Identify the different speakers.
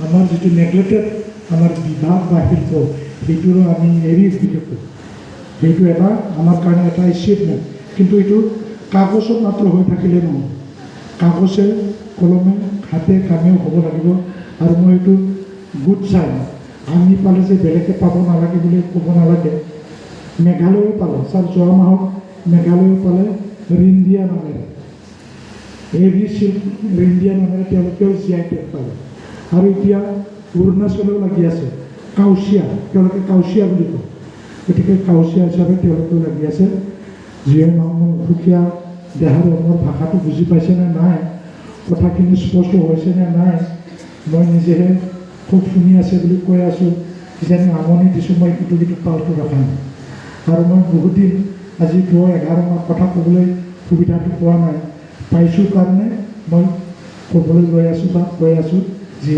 Speaker 1: আমাৰ যিটো নেগলেক্টেড আমাৰ বিভাগ বা শিল্প সেইটোৰো আমি এৰি বিশেষকৈ সেইটো এটা আমাৰ কাৰণে এটা এচিভমেণ্ট। কিন্তু এইটো কাগজত মাত্ৰ হৈ থাকিলে নহয়, কাগজে কলমে হাতে কামেও হ'ব লাগিব। আৰু মই এইটো গুড চাই আমি পালে যে বেলেগে পাব নালাগে বুলি ক'ব নালাগে। মেঘালয়ো পালে, ছাৰ যোৱা মাহত মেঘালয়ো পালে ৰিণ্ডিয়া নামেৰে, এৰি শিল্প ৰিণ্ডিয়া নামেৰে তেওঁলোকেও GI টেগ পালে। আৰু এতিয়া অৰুণাচলেও লাগি আছে কাউচিয়া, তেওঁলোকে কাউচিয়া বুলি কয়, গতিকে কাউচিয়া হিচাপে তেওঁলোকেও লাগি আছে। যিয়ে নহওক মই অসুখীয়া দেহাৰো মোৰ ভাষাটো বুজি পাইছেনে নাই, কথাখিনি স্পষ্ট হৈছেনে নাই, মই নিজেহে খুব শুনি আছে বুলি কৈ আছোঁ, কিজানি আমনি দিছোঁ মই ইটো সিটো পালটো ৰখা নাই। আৰু মই বহুত দিন আজি 10-11 মাহ কথা ক'বলৈ সুবিধাটো পোৱা নাই, পাইছোঁ কাৰণে মই ক'বলৈ গৈ আছোঁ বা কৈ আছোঁ।